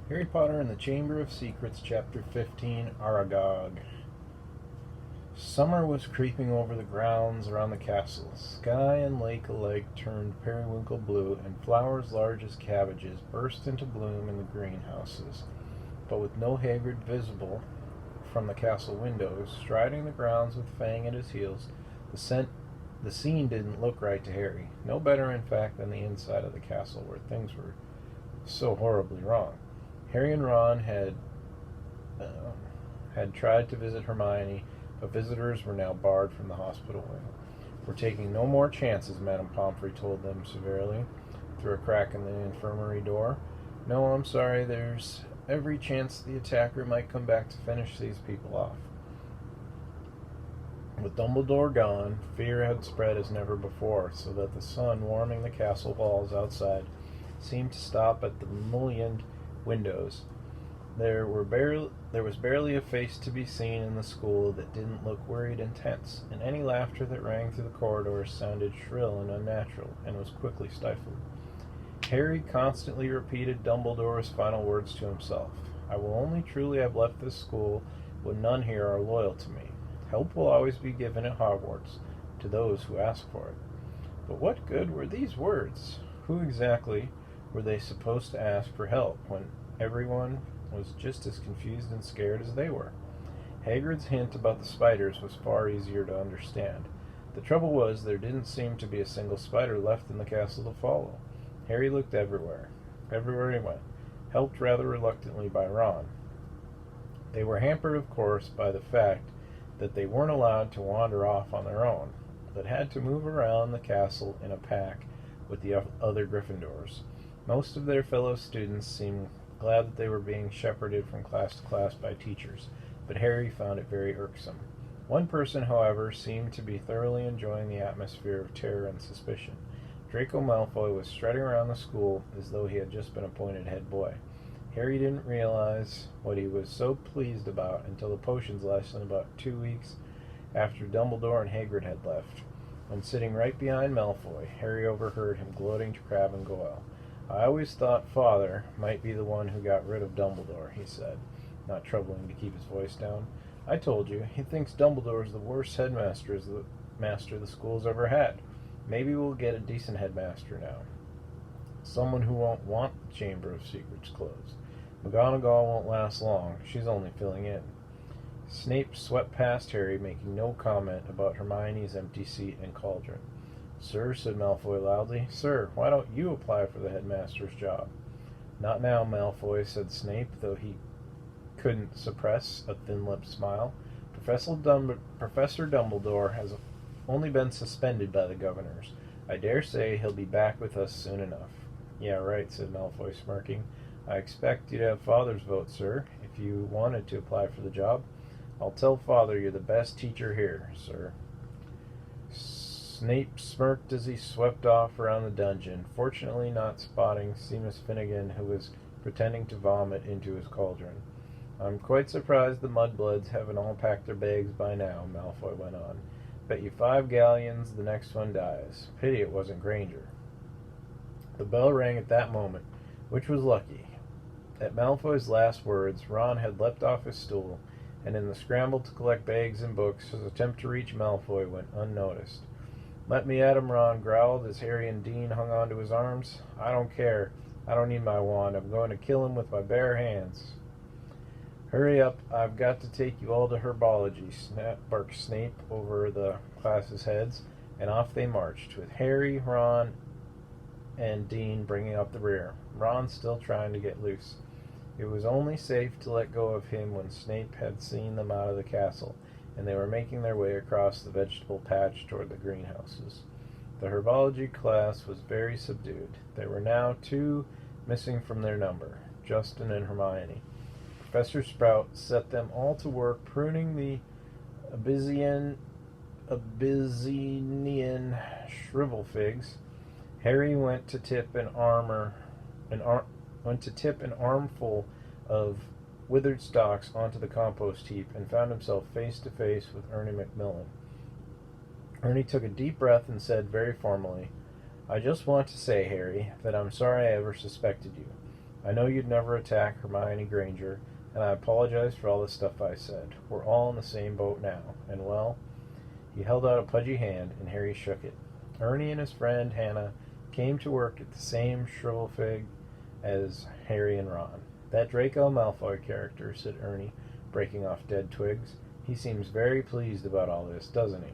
Harry Potter and the Chamber of Secrets, Chapter 15, Aragog. Summer was creeping over the grounds around the castle. Sky and lake alike turned periwinkle blue, and flowers large as cabbages burst into bloom in the greenhouses. But with no Hagrid visible from the castle windows, striding the grounds with Fang at his heels, the scene didn't look right to Harry. No better, in fact, than the inside of the castle, where things were so horribly wrong. Harry and Ron had tried to visit Hermione, but visitors were now barred from the hospital wing. "We're taking no more chances," Madame Pomfrey told them severely, through a crack in the infirmary door. "No, I'm sorry, there's every chance the attacker might come back to finish these people off." With Dumbledore gone, fear had spread as never before, so that the sun warming the castle walls outside seemed to stop at the mullioned windows. There was barely a face to be seen in the school that didn't look worried and tense, and any laughter that rang through the corridors sounded shrill and unnatural, and was quickly stifled. Harry constantly repeated Dumbledore's final words to himself. "I will only truly have left this school when none here are loyal to me. Help will always be given at Hogwarts to those who ask for it." But what good were these words? Who exactly were they supposed to ask for help when everyone was just as confused and scared as they were? Hagrid's hint about the spiders was far easier to understand. The trouble was there didn't seem to be a single spider left in the castle to follow. Harry looked everywhere. Everywhere he went, helped rather reluctantly by Ron. They were hampered, of course, by the fact that they weren't allowed to wander off on their own, but had to move around the castle in a pack with the other Gryffindors. Most of their fellow students seemed glad that they were being shepherded from class to class by teachers, but Harry found it very irksome. One person, however, seemed to be thoroughly enjoying the atmosphere of terror and suspicion. Draco Malfoy was strutting around the school as though he had just been appointed head boy. Harry didn't realize what he was so pleased about until the potions lesson about 2 weeks after Dumbledore and Hagrid had left. When sitting right behind Malfoy, Harry overheard him gloating to Crabbe and Goyle. "I always thought Father might be the one who got rid of Dumbledore," he said, not troubling to keep his voice down. "I told you, he thinks Dumbledore's the worst headmaster the school's ever had. Maybe we'll get a decent headmaster now. Someone who won't want the Chamber of Secrets closed. McGonagall won't last long. She's only filling in." Snape swept past Harry, making no comment about Hermione's empty seat and cauldron. "Sir," said Malfoy loudly, "sir, why don't you apply for the headmaster's job?" "Not now, Malfoy," said Snape, though he couldn't suppress a thin-lipped smile. Professor Dumbledore has only been suspended by the governors. I dare say he'll be back with us soon enough." "Yeah, right," said Malfoy, smirking. "I expect you'd have Father's vote, sir, if you wanted to apply for the job. I'll tell Father you're the best teacher here, sir." Snape smirked as he swept off around the dungeon, fortunately not spotting Seamus Finnegan, who was pretending to vomit into his cauldron. "I'm quite surprised the mudbloods haven't all packed their bags by now," Malfoy went on. "Bet you 5 galleons the next one dies. Pity it wasn't Granger." The bell rang at that moment, which was lucky. At Malfoy's last words, Ron had leapt off his stool, and in the scramble to collect bags and books, his attempt to reach Malfoy went unnoticed. "Let me at him," Ron growled as Harry and Dean hung onto his arms. "I don't care. I don't need my wand. I'm going to kill him with my bare hands." "Hurry up. I've got to take you all to herbology," barked Snape over the class's heads, and off they marched, with Harry, Ron, and Dean bringing up the rear, Ron still trying to get loose. It was only safe to let go of him when Snape had seen them out of the castle, and they were making their way across the vegetable patch toward the greenhouses. The herbology class was very subdued. There were now 2 missing from their number, Justin and Hermione. Professor Sprout set them all to work pruning the Abyssinian shrivel figs. Harry went to tip an armful of withered stalks onto the compost heap and found himself face to face with Ernie Macmillan. Ernie took a deep breath and said very formally, "I just want to say, Harry, that I'm sorry I ever suspected you. I know you'd never attack Hermione Granger, and I apologize for all the stuff I said. We're all in the same boat now, and well, he held out a pudgy hand, and Harry shook it. Ernie and his friend Hannah came to work at the same shrivel fig as Harry and Ron. That Draco Malfoy character, said Ernie, breaking off dead twigs. He seems very pleased about all this, doesn't he?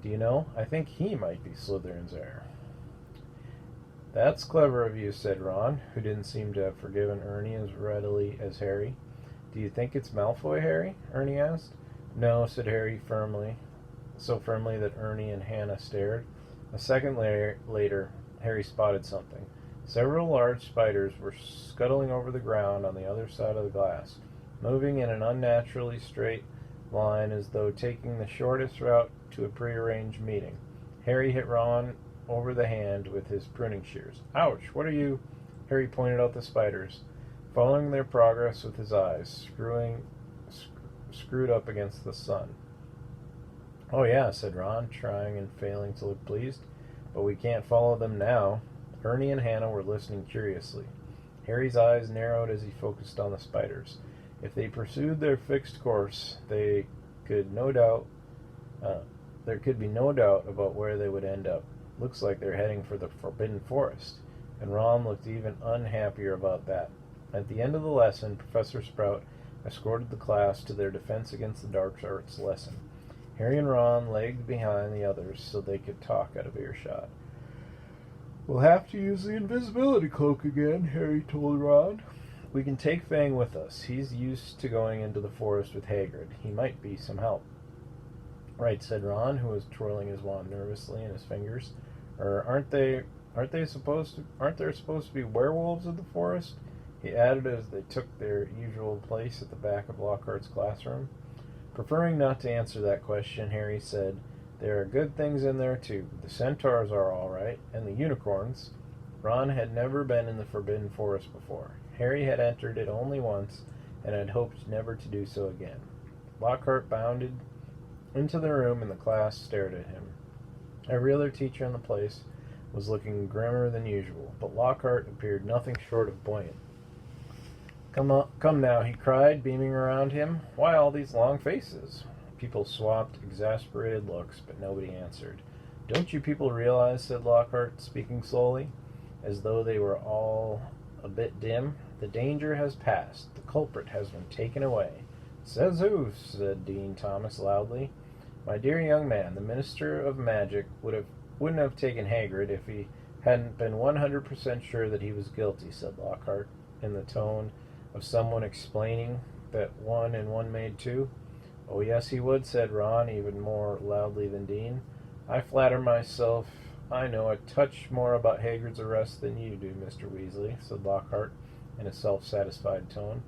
Do you know, I think he might be Slytherin's heir. That's clever of you, said Ron, who didn't seem to have forgiven Ernie as readily as Harry. Do you think it's Malfoy, Harry? Ernie asked. No, said Harry firmly, so firmly that Ernie and Hannah stared. A second later, Harry spotted something. Several large spiders were scuttling over the ground on the other side of the glass, moving in an unnaturally straight line as though taking the shortest route to a prearranged meeting. Harry hit Ron over the hand with his pruning shears. Ouch! What are you? Harry pointed out the spiders, following their progress with his eyes, screwed up against the sun. Oh yeah, said Ron, trying and failing to look pleased. But we can't follow them now. Ernie and Hannah were listening curiously. Harry's eyes narrowed as he focused on the spiders. If they pursued their fixed course, there could be no doubt about where they would end up. Looks like they're heading for the Forbidden Forest, and Ron looked even unhappier about that. At the end of the lesson, Professor Sprout escorted the class to their Defense Against the Dark Arts lesson. Harry and Ron lagged behind the others so they could talk out of earshot. We'll have to use the invisibility cloak again, Harry told Ron. We can take Fang with us. He's used to going into the forest with Hagrid. He might be some help. Right, said Ron, who was twirling his wand nervously in his fingers. Aren't there supposed to be werewolves in the forest? He added as they took their usual place at the back of Lockhart's classroom. Preferring not to answer that question, Harry said, there are good things in there too. The centaurs are all right, and the unicorns. Ron had never been in the Forbidden Forest before. Harry had entered it only once, and had hoped never to do so again. Lockhart bounded into the room, and the class stared at him. Every other teacher in the place was looking grimmer than usual, but Lockhart appeared nothing short of buoyant. Come now, he cried, beaming around him. Why all these long faces? People swapped exasperated looks, but nobody answered. Don't you people realize, said Lockhart, speaking slowly, as though they were all a bit dim, the danger has passed. The culprit has been taken away. Says who? Said Dean Thomas loudly. My dear young man, the Minister of Magic wouldn't have taken Hagrid if he hadn't been 100% sure that he was guilty, said Lockhart, in the tone of someone explaining that 1 and 1 made 2. Oh, yes, he would, said Ron, even more loudly than Dean. I flatter myself I know a touch more about Hagrid's arrest than you do, Mr. Weasley, said Lockhart in a self-satisfied tone.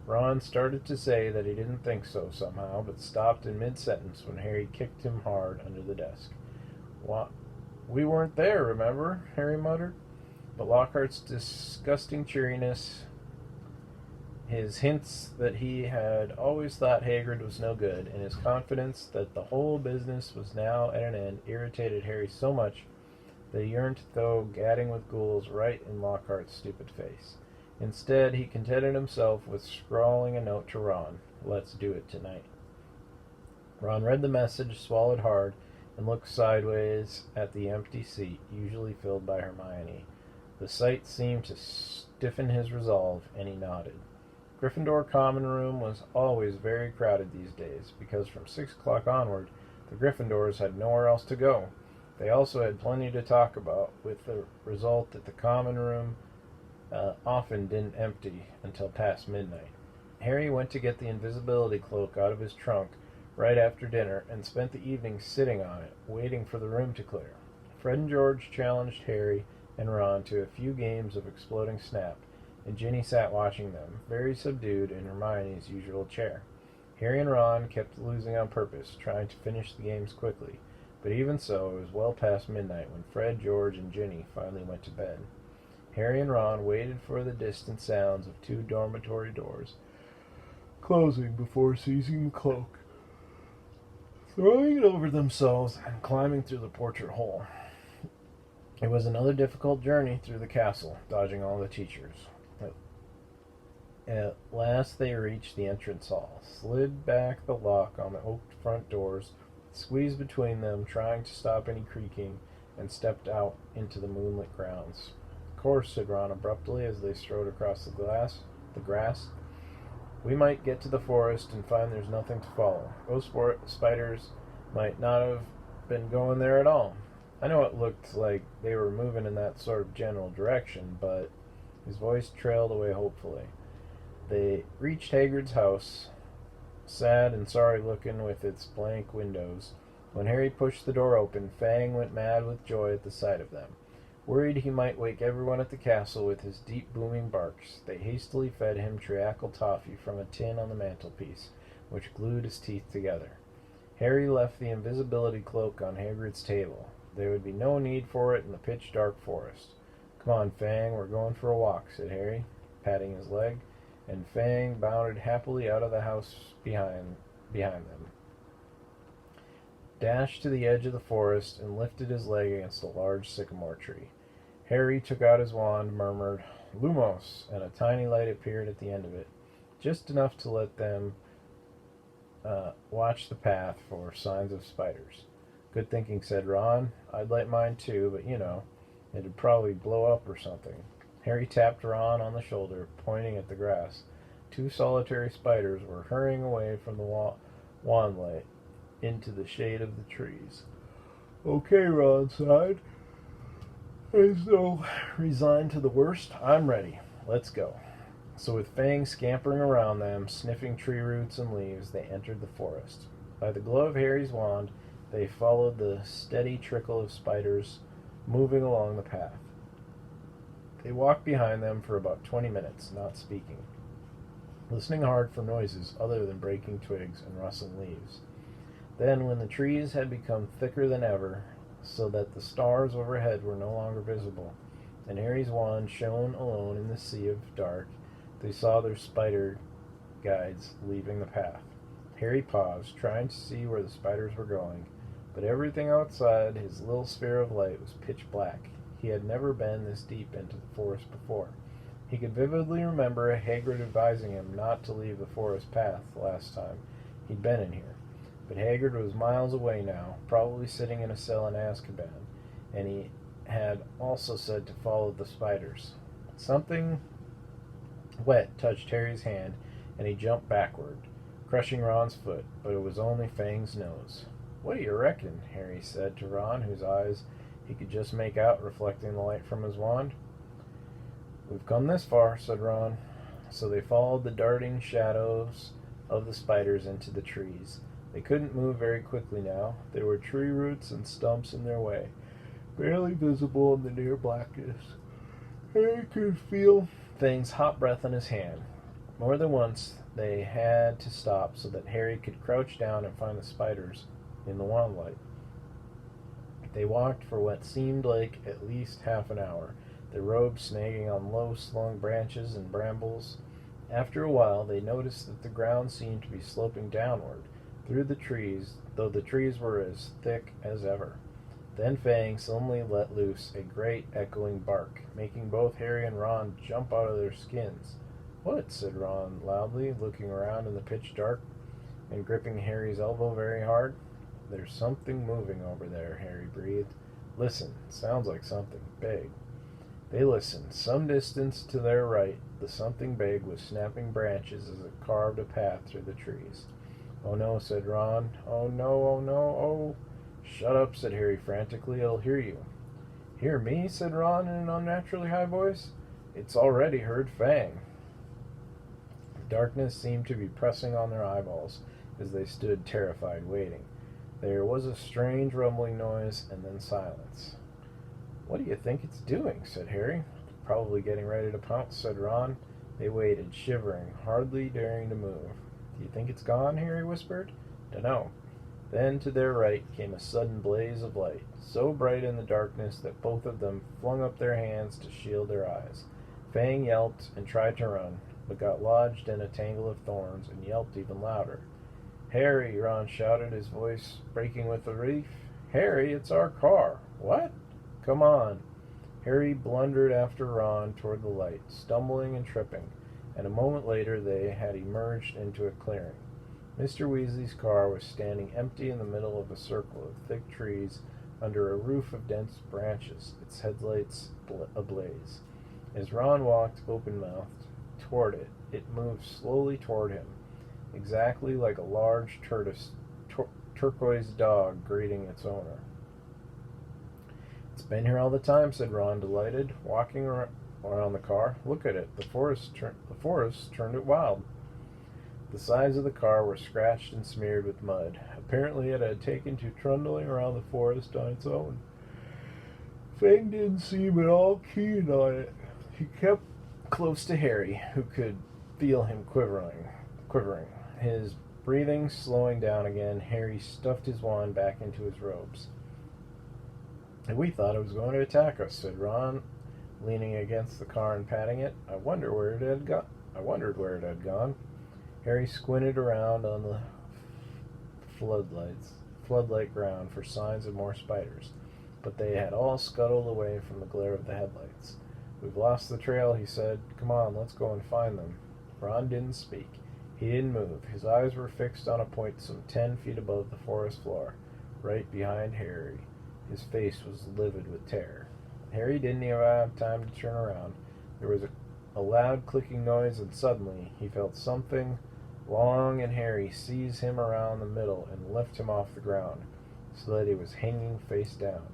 Ron started to say that he didn't think so somehow, but stopped in mid-sentence when Harry kicked him hard under the desk. What? We weren't there, remember? Harry muttered. But Lockhart's disgusting cheeriness, his hints that he had always thought Hagrid was no good, and his confidence that the whole business was now at an end irritated Harry so much that he yearned to throw gadding with ghouls right in Lockhart's stupid face. Instead, he contented himself with scrawling a note to Ron. Let's do it tonight. Ron read the message, swallowed hard, and looked sideways at the empty seat, usually filled by Hermione. The sight seemed to stiffen his resolve, and he nodded. Gryffindor Common Room was always very crowded these days, because from 6 o'clock onward, the Gryffindors had nowhere else to go. They also had plenty to talk about, with the result that the Common Room often didn't empty until past midnight. Harry went to get the invisibility cloak out of his trunk right after dinner, and spent the evening sitting on it, waiting for the room to clear. Fred and George challenged Harry and Ron to a few games of exploding snap, and Ginny sat watching them, very subdued in Hermione's usual chair. Harry and Ron kept losing on purpose, trying to finish the games quickly, but even so, it was well past midnight when Fred, George, and Ginny finally went to bed. Harry and Ron waited for the distant sounds of 2 dormitory doors closing before seizing the cloak, throwing it over themselves, and climbing through the portrait hole. It was another difficult journey through the castle, dodging all the teachers. At last they reached the entrance hall, slid back the lock on the oak front doors, squeezed between them, trying to stop any creaking, and stepped out into the moonlit grounds. Of course, said Ron abruptly as they strode across the grass. We might get to the forest and find there's nothing to follow. Those spiders might not have been going there at all. I know it looked like they were moving in that sort of general direction, but his voice trailed away hopefully. They reached Hagrid's house, sad and sorry looking with its blank windows. When Harry pushed the door open, Fang went mad with joy at the sight of them. Worried he might wake everyone at the castle with his deep booming barks, they hastily fed him treacle toffee from a tin on the mantelpiece, which glued his teeth together. Harry left the invisibility cloak on Hagrid's table. There would be no need for it in the pitch-dark forest. Come on, Fang, we're going for a walk, said Harry, patting his leg, and Fang bounded happily out of the house behind them, dashed to the edge of the forest, and lifted his leg against a large sycamore tree. Harry took out his wand, murmured, "Lumos," and a tiny light appeared at the end of it, just enough to let them watch the path for signs of spiders. Good thinking, said Ron. I'd light mine too, but it'd probably blow up or something. Harry tapped Ron on the shoulder, pointing at the grass. 2 solitary spiders were hurrying away from the wand light into the shade of the trees. Okay, Ron sighed, as though resigned to the worst. I'm ready. Let's go. So with Fang scampering around them, sniffing tree roots and leaves, they entered the forest. By the glow of Harry's wand, they followed the steady trickle of spiders moving along the path. They walked behind them for about 20 minutes, not speaking, listening hard for noises other than breaking twigs and rustling leaves. Then, when the trees had become thicker than ever, so that the stars overhead were no longer visible, and Harry's wand shone alone in the sea of dark, they saw their spider guides leaving the path. Harry paused, trying to see where the spiders were going, but everything outside his little sphere of light was pitch black. He had never been this deep into the forest before. He could vividly remember Hagrid advising him not to leave the forest path the last time he'd been in here. But Hagrid was miles away now, probably sitting in a cell in Azkaban, and he had also said to follow the spiders. Something wet touched Harry's hand, and he jumped backward, crushing Ron's foot, but it was only Fang's nose. What do you reckon? Harry said to Ron, whose eyes he could just make out reflecting the light from his wand. We've come this far, said Ron. So they followed the darting shadows of the spiders into the trees. They couldn't move very quickly now. There were tree roots and stumps in their way, barely visible in the near blackness. Harry could feel Fang's hot breath on his hand. More than once they had to stop so that Harry could crouch down and find the spiders in the wand light. They walked for what seemed like at least half an hour, their robes snagging on low-slung branches and brambles. After a while, they noticed that the ground seemed to be sloping downward through the trees, though the trees were as thick as ever. Then Fang suddenly let loose a great echoing bark, making both Harry and Ron jump out of their skins. What? Said Ron loudly, looking around in the pitch dark and gripping Harry's elbow very hard. There's something moving over there, Harry breathed. Listen, sounds like something big. They listened. Some distance to their right, the something big was snapping branches as it carved a path through the trees. Oh no, said Ron. Oh no, oh no, oh. Shut up, said Harry frantically. I'll hear you. Hear me? Said Ron in an unnaturally high voice. It's already heard Fang. Darkness seemed to be pressing on their eyeballs as they stood terrified, waiting. There was a strange rumbling noise and then silence. What do you think it's doing? Said Harry. Probably getting ready to pounce, said Ron. They waited, shivering, hardly daring to move. Do you think it's gone? Harry whispered. Dunno. Then to their right came a sudden blaze of light, so bright in the darkness that both of them flung up their hands to shield their eyes. Fang yelped and tried to run, but got lodged in a tangle of thorns and yelped even louder. Harry, Ron shouted, his voice breaking with relief. Harry, it's our car. What? Come on. Harry blundered after Ron toward the light, stumbling and tripping, and a moment later they had emerged into a clearing. Mr. Weasley's car was standing empty in the middle of a circle of thick trees under a roof of dense branches, its headlights ablaze. As Ron walked open-mouthed toward it, it moved slowly toward him, exactly like a large turquoise dog greeting its owner. "It's been here all the time," said Ron, delighted, walking around the car. "Look at it. The forest turned it wild." The sides of the car were scratched and smeared with mud. Apparently it had taken to trundling around the forest on its own. Fang didn't seem at all keen on it. He kept close to Harry, who could feel him quivering. His breathing slowing down again, Harry stuffed his wand back into his robes. "We thought it was going to attack us," said Ron, leaning against the car and patting it. I wondered where it had gone. Harry squinted around on the floodlight ground for signs of more spiders, but they had all scuttled away from the glare of the headlights. "We've lost the trail," he said. "Come on, let's go and find them." Ron didn't speak. He didn't move. His eyes were fixed on a point some 10 feet above the forest floor, right behind Harry. His face was livid with terror. Harry didn't even have time to turn around. There was a loud clicking noise, and suddenly he felt something long and hairy seize him around the middle and lift him off the ground, so that he was hanging face down.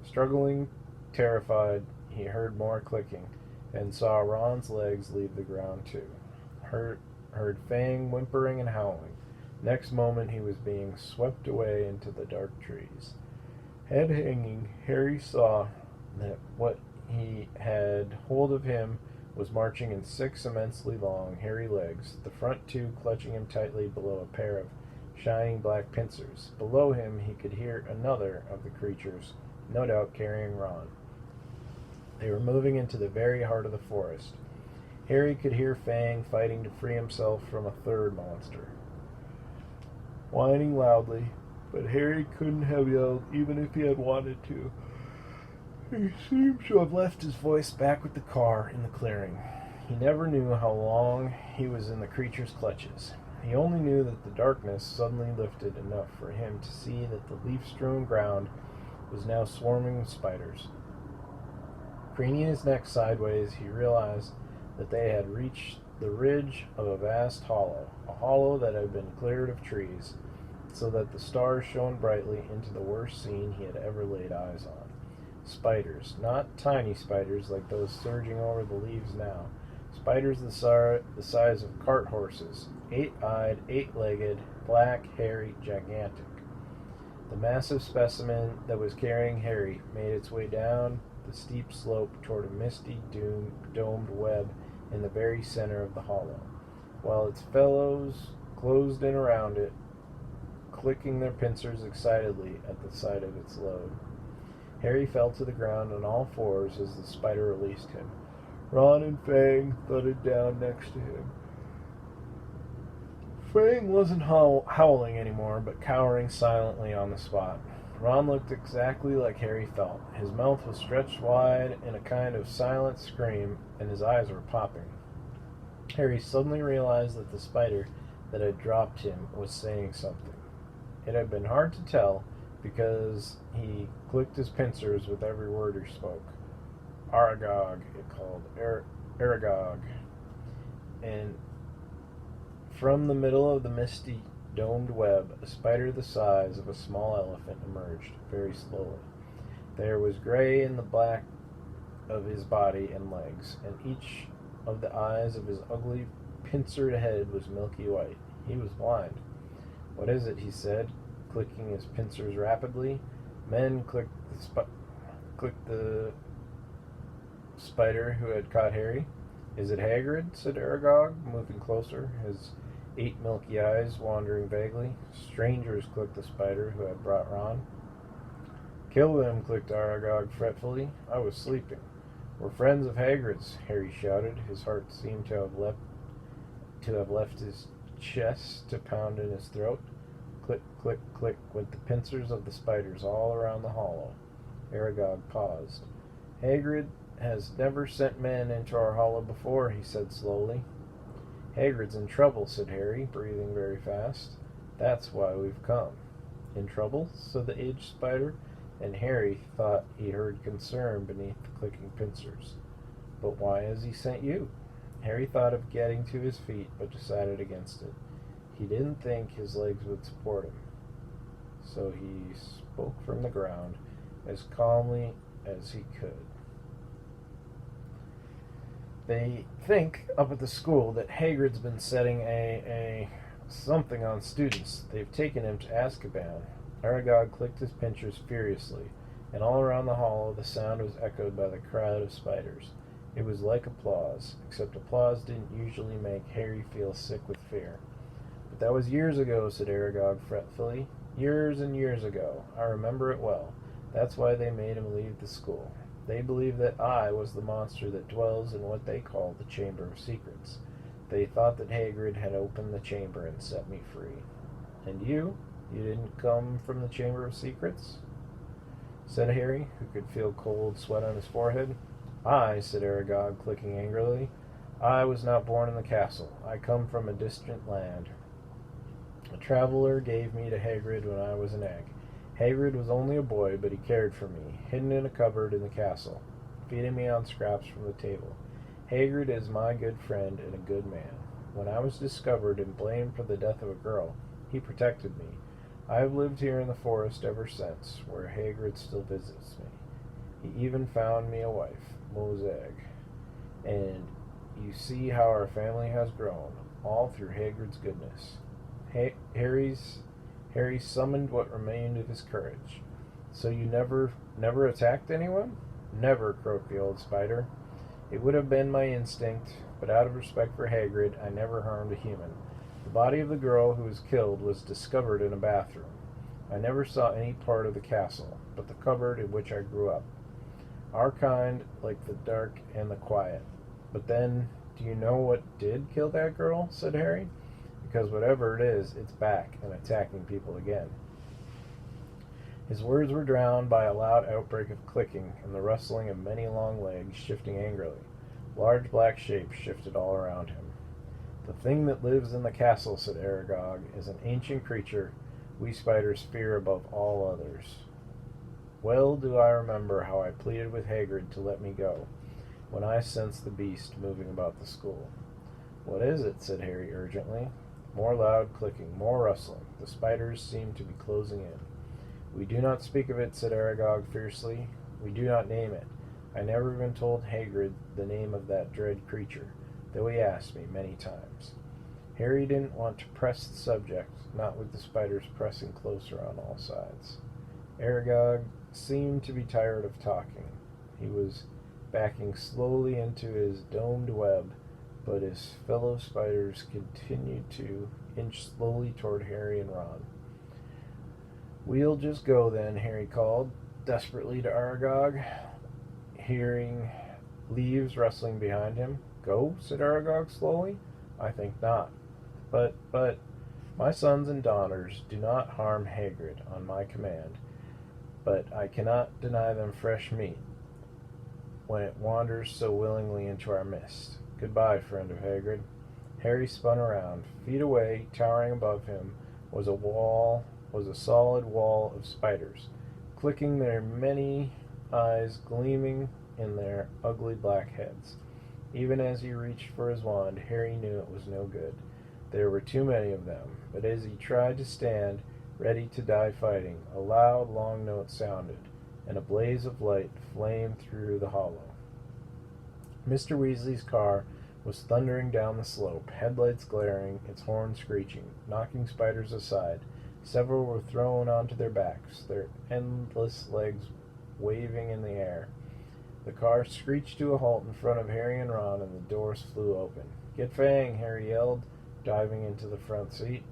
Struggling, terrified, he heard more clicking, and saw Ron's legs leave the ground too. Heard Fang whimpering and howling. Next moment he was being swept away into the dark trees. Head hanging, Harry saw that what he had hold of him was marching in 6 immensely long, hairy legs, the front 2 clutching him tightly below a pair of shining black pincers. Below him he could hear another of the creatures, no doubt carrying Ron. They were moving into the very heart of the forest. Harry could hear Fang fighting to free himself from a third monster, whining loudly, but Harry couldn't have yelled even if he had wanted to. He seemed to have left his voice back with the car in the clearing. He never knew how long he was in the creature's clutches. He only knew that the darkness suddenly lifted enough for him to see that the leaf-strewn ground was now swarming with spiders. Craning his neck sideways, he realized that they had reached the ridge of a vast hollow, a hollow that had been cleared of trees, so that the stars shone brightly into the worst scene he had ever laid eyes on. Spiders, not tiny spiders like those surging over the leaves now. Spiders the size of cart horses, 8-eyed, 8-legged, black, hairy, gigantic. The massive specimen that was carrying Harry made its way down the steep slope toward a misty, domed web in the very center of the hollow, while its fellows closed in around it, clicking their pincers excitedly at the sight of its load. Harry fell to the ground on all fours as the spider released him. Ron and Fang thudded down next to him. Fang wasn't howling anymore, but cowering silently on the spot. Ron looked exactly like Harry felt. His mouth was stretched wide in a kind of silent scream, and his eyes were popping. Harry suddenly realized that the spider that had dropped him was saying something. It had been hard to tell, because he clicked his pincers with every word he spoke. Aragog, it called. Aragog. And from the middle of the misty, domed web, a spider the size of a small elephant emerged, very slowly. There was gray in the black of his body and legs, and each of the eyes of his ugly, pincered head was milky white. He was blind. "What is it?" he said, clicking his pincers rapidly. Men clicked the spider who had caught Harry. "Is it Hagrid?" said Aragog, moving closer, his 8 milky eyes wandering vaguely. "Strangers," clicked the spider who had brought Ron. "Kill them," clicked Aragog fretfully. "I was sleeping." "We're friends of Hagrid's," Harry shouted. His heart seemed to have left his chest to pound in his throat. Click, click, click went the pincers of the spiders all around the hollow. Aragog paused. Hagrid has never sent men into our hollow before, he said slowly. Hagrid's in trouble, said Harry, breathing very fast. That's why we've come. In trouble? Said the aged spider, and Harry thought he heard concern beneath the clicking pincers. But why has he sent you? Harry thought of getting to his feet, but decided against it. He didn't think his legs would support him. So he spoke from the ground as calmly as he could. They think up at the school that Hagrid's been setting a something on students. They've taken him to Azkaban. Aragog clicked his pincers furiously, and all around the hollow the sound was echoed by the crowd of spiders. It was like applause, except applause didn't usually make Harry feel sick with fear. But that was years ago, said Aragog fretfully. Years and years ago. I remember it well. That's why they made him leave the school. They believed that I was the monster that dwells in what they call the Chamber of Secrets. They thought that Hagrid had opened the chamber and set me free. And you? You didn't come from the Chamber of Secrets? Said Harry, who could feel cold sweat on his forehead. I, said Aragog, clicking angrily. I was not born in the castle. I come from a distant land. A traveler gave me to Hagrid when I was an egg. Hagrid was only a boy, but he cared for me, hidden in a cupboard in the castle, feeding me on scraps from the table. Hagrid is my good friend and a good man. When I was discovered and blamed for the death of a girl, he protected me. I have lived here in the forest ever since, where Hagrid still visits me. He even found me a wife, Mosag. And you see how our family has grown, all through Hagrid's goodness. Harry summoned what remained of his courage. So you never attacked anyone? Never, croaked the old spider. It would have been my instinct, but out of respect for Hagrid, I never harmed a human. The body of the girl who was killed was discovered in a bathroom. I never saw any part of the castle, but the cupboard in which I grew up. Our kind like the dark and the quiet. But then, do you know what did kill that girl? Said Harry. Because whatever it is, it's back and attacking people again. His words were drowned by a loud outbreak of clicking and the rustling of many long legs shifting angrily. Large black shapes shifted all around him. The thing that lives in the castle, said Aragog, is an ancient creature we spiders fear above all others. Well do I remember how I pleaded with Hagrid to let me go, when I sensed the beast moving about the school. What is it? Said Harry urgently. More loud clicking, more rustling. The spiders seemed to be closing in. We do not speak of it, said Aragog fiercely. We do not name it. I never even told Hagrid the name of that dread creature, though he asked me many times. Harry didn't want to press the subject, not with the spiders pressing closer on all sides. Aragog seemed to be tired of talking. He was backing slowly into his domed web, but his fellow spiders continued to inch slowly toward Harry and Ron. We'll just go then, Harry called desperately to Aragog, hearing leaves rustling behind him. Go? Said Aragog slowly. I think not. But, my sons and daughters do not harm Hagrid on my command, but I cannot deny them fresh meat when it wanders so willingly into our midst. Goodbye, friend of Hagrid. Harry spun around. Feet away, towering above him, was a solid wall of spiders, clicking, their many eyes gleaming in their ugly black heads. Even as he reached for his wand, Harry knew it was no good. There were too many of them, but as he tried to stand, ready to die fighting, a loud, long note sounded, and a blaze of light flamed through the hollow. Mr. Weasley's car was thundering down the slope, headlights glaring, its horn screeching, knocking spiders aside. Several were thrown onto their backs, their endless legs waving in the air. The car screeched to a halt in front of Harry and Ron, and the doors flew open. Get Fang, Harry yelled, diving into the front seat.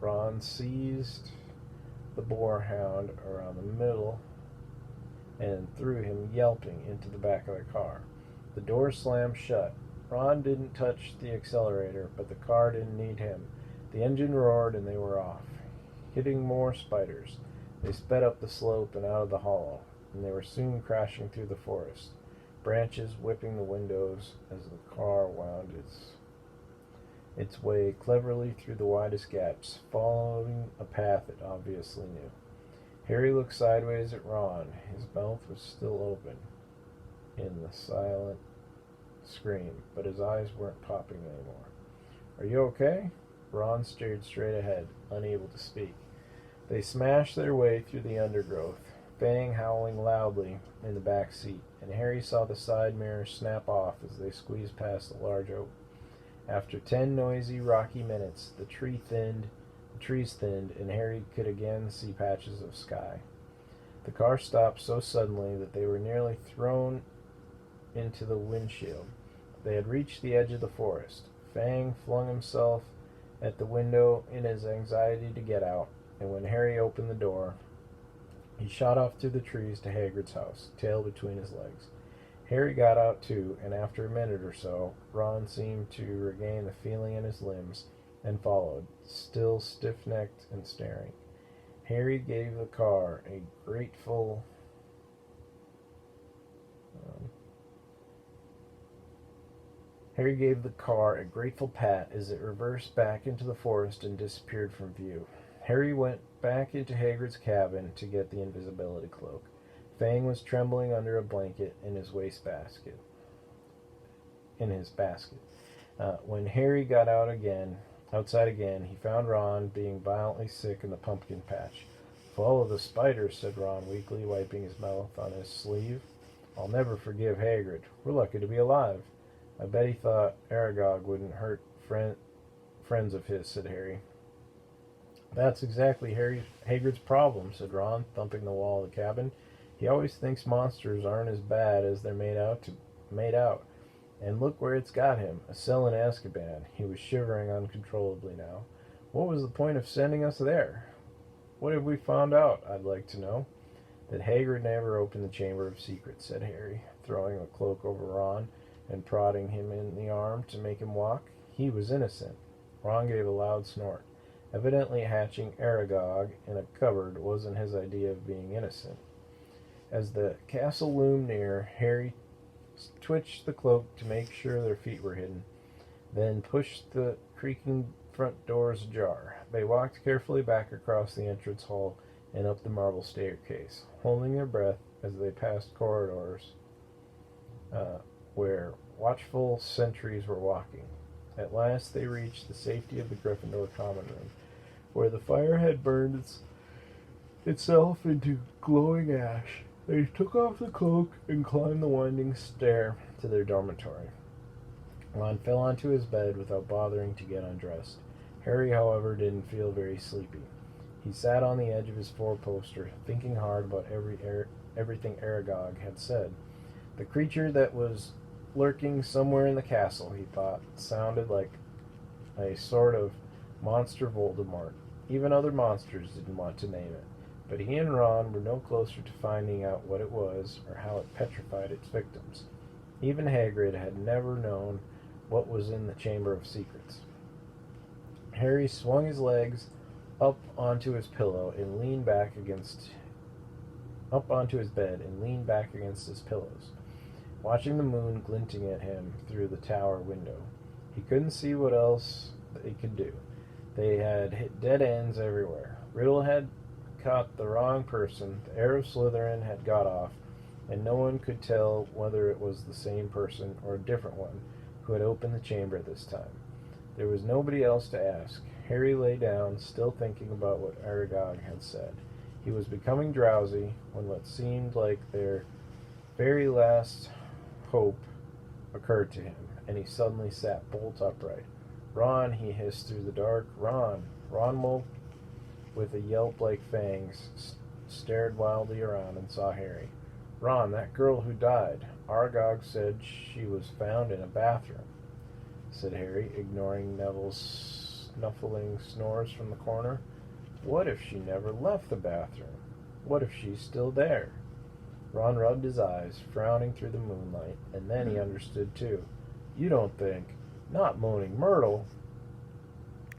Ron seized the boarhound around the middle and threw him yelping into the back of the car. The door slammed shut. Ron didn't touch the accelerator, but the car didn't need him. The engine roared and they were off, hitting more spiders. They sped up the slope and out of the hollow. and they were soon crashing through the forest, branches whipping the windows as the car wound its way cleverly through the widest gaps, following a path it obviously knew. Harry looked sideways at Ron. His mouth was still open in the silent scream, but his eyes weren't popping anymore. "Are you okay?" Ron stared straight ahead, unable to speak. They smashed their way through the undergrowth, Fang howling loudly in the back seat, and Harry saw the side mirror snap off as they squeezed past the large oak. After 10 noisy, rocky minutes, the trees thinned, and Harry could again see patches of sky. The car stopped so suddenly that they were nearly thrown into the windshield. They had reached the edge of the forest. Fang flung himself at the window in his anxiety to get out, and when Harry opened the door, he shot off through the trees to Hagrid's house, tail between his legs. Harry got out too, and after a minute or so, Ron seemed to regain the feeling in his limbs and followed, still stiff-necked and staring. Harry gave the car a grateful pat as it reversed back into the forest and disappeared from view. Harry went back into Hagrid's cabin to get the invisibility cloak. Fang was trembling under a blanket in his basket. When Harry got outside again, he found Ron being violently sick in the pumpkin patch. "Follow the spiders," said Ron weakly, wiping his mouth on his sleeve. "I'll never forgive Hagrid. We're lucky to be alive." "I bet he thought Aragog wouldn't hurt friends of his," said Harry. "That's exactly Hagrid's problem," said Ron, thumping the wall of the cabin. "He always thinks monsters aren't as bad as they're made out. And look where it's got him, a cell in Azkaban." He was shivering uncontrollably now. "What was the point of sending us there? What have we found out, I'd like to know?" "That Hagrid never opened the Chamber of Secrets," said Harry, throwing the cloak over Ron and prodding him in the arm to make him walk. "He was innocent." Ron gave a loud snort. Evidently hatching Aragog in a cupboard wasn't his idea of being innocent. As the castle loomed near, Harry twitched the cloak to make sure their feet were hidden, then pushed the creaking front doors ajar. They walked carefully back across the entrance hall and up the marble staircase, holding their breath as they passed corridors where watchful sentries were walking. At last they reached the safety of the Gryffindor common room, where the fire had burned itself into glowing ash. They took off the cloak and climbed the winding stair to their dormitory. Ron fell onto his bed without bothering to get undressed. Harry, however, didn't feel very sleepy. He sat on the edge of his four-poster, thinking hard about everything Aragog had said. The creature that was lurking somewhere in the castle, he thought, sounded like a sort of monster Voldemort. Even other monsters didn't want to name it, but he and Ron were no closer to finding out what it was or how it petrified its victims. Even Hagrid had never known what was in the Chamber of Secrets. Harry swung his legs up onto his bed and leaned back against his pillows, watching the moon glinting at him through the tower window. He couldn't see what else they could do. They had hit dead ends everywhere. Riddle had caught the wrong person, the heir of Slytherin had got off, and no one could tell whether it was the same person or a different one who had opened the chamber this time. There was nobody else to ask. Harry lay down, still thinking about what Aragog had said. He was becoming drowsy when what seemed like their very last hope occurred to him, and he suddenly sat bolt upright. "Ron," he hissed through the dark. "Ron!" Ron woke with a yelp like Fang's, stared wildly around, and saw Harry. "Ron, that girl who died. Aragog said she was found in a bathroom," said Harry, ignoring Neville's snuffling snores from the corner. "What if she never left the bathroom? What if she's still there?" Ron rubbed his eyes, frowning through the moonlight, and then he understood too. "You don't think—not Moaning Myrtle?"